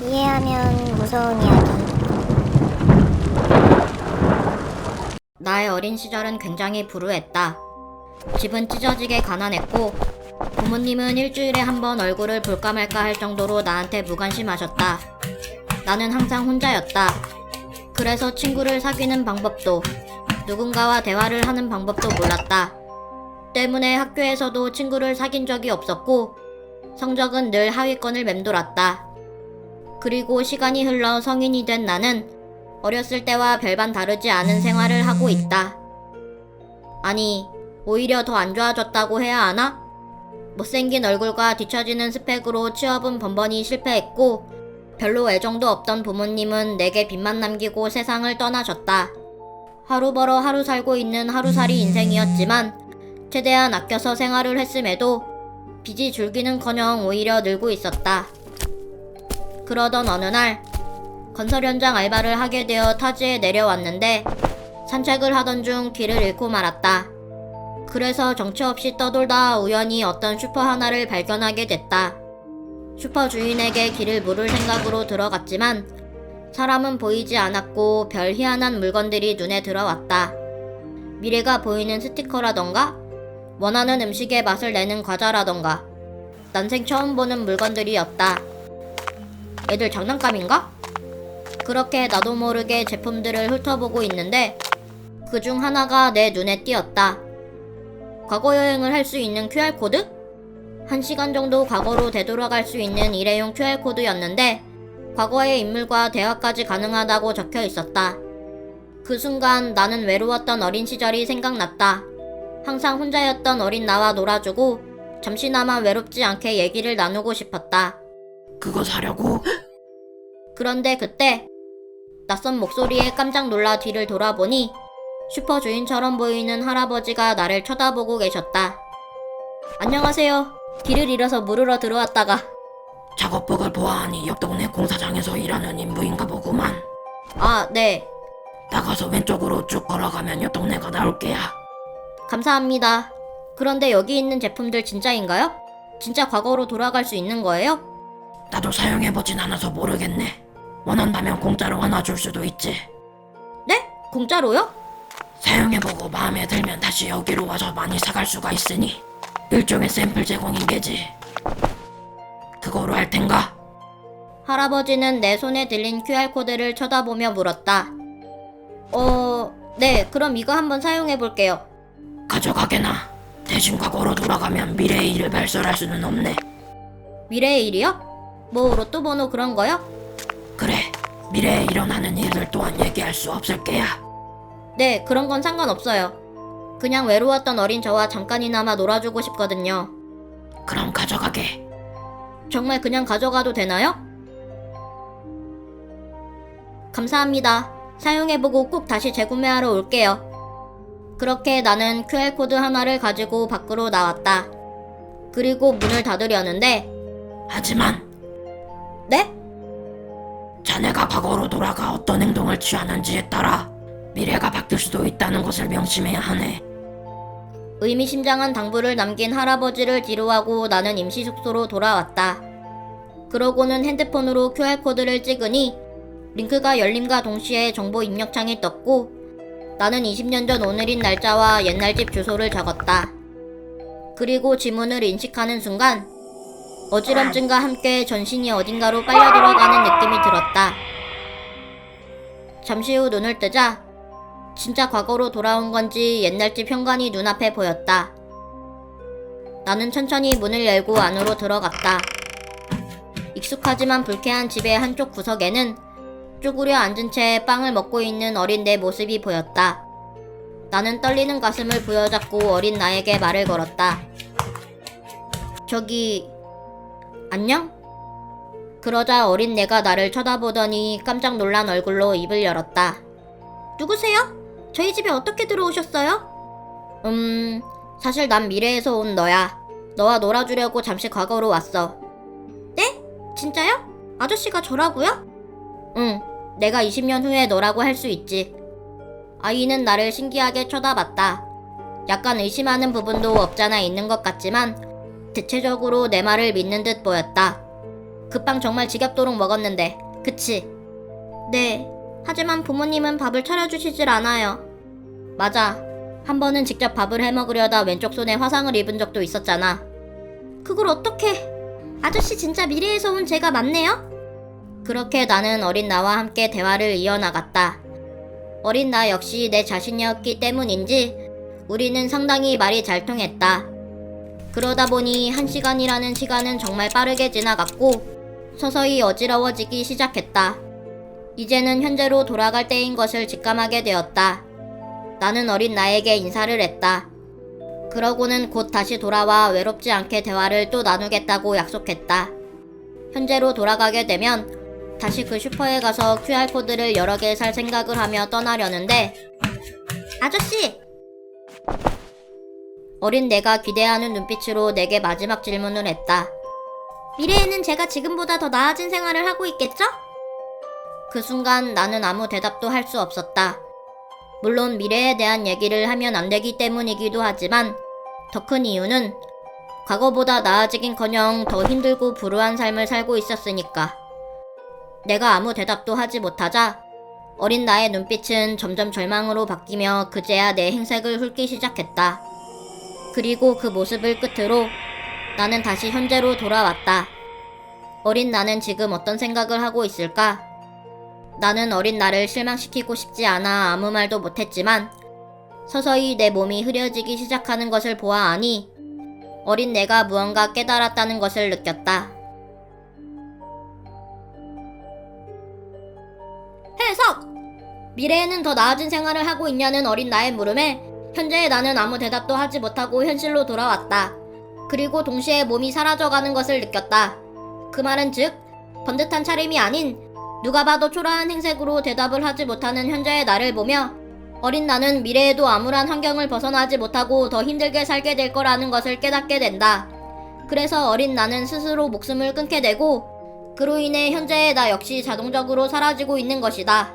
이해하면 무서운 이야기. 나의 어린 시절은 굉장히 불우했다. 집은 찢어지게 가난했고 부모님은 일주일에 한 번 얼굴을 볼까 말까 할 정도로 나한테 무관심하셨다. 나는 항상 혼자였다. 그래서 친구를 사귀는 방법도 누군가와 대화를 하는 방법도 몰랐다. 때문에 학교에서도 친구를 사귄 적이 없었고 성적은 늘 하위권을 맴돌았다. 그리고 시간이 흘러 성인이 된 나는 어렸을 때와 별반 다르지 않은 생활을 하고 있다. 아니, 오히려 더 안 좋아졌다고 해야 하나? 못생긴 얼굴과 뒤처지는 스펙으로 취업은 번번이 실패했고 별로 애정도 없던 부모님은 내게 빚만 남기고 세상을 떠나셨다. 하루 벌어 하루 살고 있는 하루살이 인생이었지만 최대한 아껴서 생활을 했음에도 빚이 줄기는커녕 오히려 늘고 있었다. 그러던 어느 날 건설 현장 알바를 하게 되어 타지에 내려왔는데 산책을 하던 중 길을 잃고 말았다. 그래서 정처 없이 떠돌다 우연히 어떤 슈퍼 하나를 발견하게 됐다. 슈퍼 주인에게 길을 물을 생각으로 들어갔지만 사람은 보이지 않았고 별 희한한 물건들이 눈에 들어왔다. 미래가 보이는 스티커라던가 원하는 음식의 맛을 내는 과자라던가 난생 처음 보는 물건들이었다. 애들 장난감인가? 그렇게 나도 모르게 제품들을 훑어보고 있는데 그중 하나가 내 눈에 띄었다. 과거 여행을 할 수 있는 QR코드? 1시간 정도 과거로 되돌아갈 수 있는 일회용 QR코드였는데 과거의 인물과 대화까지 가능하다고 적혀 있었다. 그 순간 나는 외로웠던 어린 시절이 생각났다. 항상 혼자였던 어린 나와 놀아주고 잠시나마 외롭지 않게 얘기를 나누고 싶었다. 그거 사려고? 그런데 그때 낯선 목소리에 깜짝 놀라 뒤를 돌아보니 슈퍼 주인처럼 보이는 할아버지가 나를 쳐다보고 계셨다. 안녕하세요. 길을 잃어서 물으러 들어왔다가. 작업복을 보아하니 옆 동네 공사장에서 일하는 인부인가 보구만. 아, 네. 나가서 왼쪽으로 쭉 걸어가면 옆 동네가 나올게야. 감사합니다. 그런데 여기 있는 제품들 진짜인가요? 진짜 과거로 돌아갈 수 있는 거예요? 나도 사용해보진 않아서 모르겠네. 원한다면 공짜로 하나 줄 수도 있지. 네? 공짜로요? 사용해보고 마음에 들면 다시 여기로 와서 많이 사갈 수가 있으니 일종의 샘플 제공인 게지. 그거로 할 텐가? 할아버지는 내 손에 들린 QR코드를 쳐다보며 물었다. 네, 그럼 이거 한번 사용해볼게요. 가져가게나. 대신 과거로 돌아가면 미래의 일을 발설할 수는 없네. 미래의 일이요? 뭐 로또 번호 그런 거요? 그래, 미래에 일어나는 일들 또한 얘기할 수 없을 게야. 네, 그런 건 상관없어요. 그냥 외로웠던 어린 저와 잠깐이나마 놀아주고 싶거든요. 그럼 가져가게. 정말 그냥 가져가도 되나요? 감사합니다. 사용해보고 꼭 다시 재구매하러 올게요. 그렇게 나는 QR코드 하나를 가지고 밖으로 나왔다. 그리고 문을 닫으려는데 하지만 네? 자네가 과거로 돌아가 어떤 행동을 취하는지에 따라 미래가 바뀔 수도 있다는 것을 명심해야 하네. 의미심장한 당부를 남긴 할아버지를 뒤로하고 나는 임시 숙소로 돌아왔다. 그러고는 핸드폰으로 QR코드를 찍으니 링크가 열림과 동시에 정보 입력창이 떴고 나는 20년 전 오늘인 날짜와 옛날 집 주소를 적었다. 그리고 지문을 인식하는 순간 어지럼증과 함께 전신이 어딘가로 빨려 들어가는 느낌이 들었다. 잠시 후 눈을 뜨자 진짜 과거로 돌아온 건지 옛날 집 현관이 눈앞에 보였다. 나는 천천히 문을 열고 안으로 들어갔다. 익숙하지만 불쾌한 집의 한쪽 구석에는 쪼그려 앉은 채 빵을 먹고 있는 어린 내 모습이 보였다. 나는 떨리는 가슴을 부여잡고 어린 나에게 말을 걸었다. 저기... 안녕? 그러자 어린 내가 나를 쳐다보더니 깜짝 놀란 얼굴로 입을 열었다. 누구세요? 저희 집에 어떻게 들어오셨어요? 사실 난 미래에서 온 너야. 너와 놀아주려고 잠시 과거로 왔어. 네? 진짜요? 아저씨가 저라고요? 응, 내가 20년 후에 너라고 할 수 있지. 아이는 나를 신기하게 쳐다봤다. 약간 의심하는 부분도 없잖아 있는 것 같지만 대체적으로 내 말을 믿는 듯 보였다. 그 빵 정말 지겹도록 먹었는데, 그치? 네. 하지만 부모님은 밥을 차려주시질 않아요. 맞아. 한 번은 직접 밥을 해먹으려다 왼쪽 손에 화상을 입은 적도 있었잖아. 그걸 어떡해? 아저씨 진짜 미래에서 온 제가 맞네요? 그렇게 나는 어린 나와 함께 대화를 이어나갔다. 어린 나 역시 내 자신이었기 때문인지 우리는 상당히 말이 잘 통했다. 그러다 보니 1시간이라는 시간은 정말 빠르게 지나갔고 서서히 어지러워지기 시작했다. 이제는 현재로 돌아갈 때인 것을 직감하게 되었다. 나는 어린 나에게 인사를 했다. 그러고는 곧 다시 돌아와 외롭지 않게 대화를 또 나누겠다고 약속했다. 현재로 돌아가게 되면 다시 그 슈퍼에 가서 QR코드를 여러 개 살 생각을 하며 떠나려는데 아저씨! 어린 내가 기대하는 눈빛으로 내게 마지막 질문을 했다. 미래에는 제가 지금보다 더 나아진 생활을 하고 있겠죠? 그 순간 나는 아무 대답도 할 수 없었다. 물론 미래에 대한 얘기를 하면 안 되기 때문이기도 하지만 더 큰 이유는 과거보다 나아지긴커녕 더 힘들고 불우한 삶을 살고 있었으니까. 내가 아무 대답도 하지 못하자 어린 나의 눈빛은 점점 절망으로 바뀌며 그제야 내 행색을 훑기 시작했다. 그리고 그 모습을 끝으로 나는 다시 현재로 돌아왔다. 어린 나는 지금 어떤 생각을 하고 있을까? 나는 어린 나를 실망시키고 싶지 않아 아무 말도 못했지만 서서히 내 몸이 흐려지기 시작하는 것을 보아하니 어린 내가 무언가 깨달았다는 것을 느꼈다. 해석! 미래에는 더 나아진 생활을 하고 있냐는 어린 나의 물음에 현재의 나는 아무 대답도 하지 못하고 현실로 돌아왔다. 그리고 동시에 몸이 사라져가는 것을 느꼈다. 그 말은 즉 번듯한 차림이 아닌 누가 봐도 초라한 행색으로 대답을 하지 못하는 현재의 나를 보며 어린 나는 미래에도 암울한 환경을 벗어나지 못하고 더 힘들게 살게 될 거라는 것을 깨닫게 된다. 그래서 어린 나는 스스로 목숨을 끊게 되고 그로 인해 현재의 나 역시 자동적으로 사라지고 있는 것이다.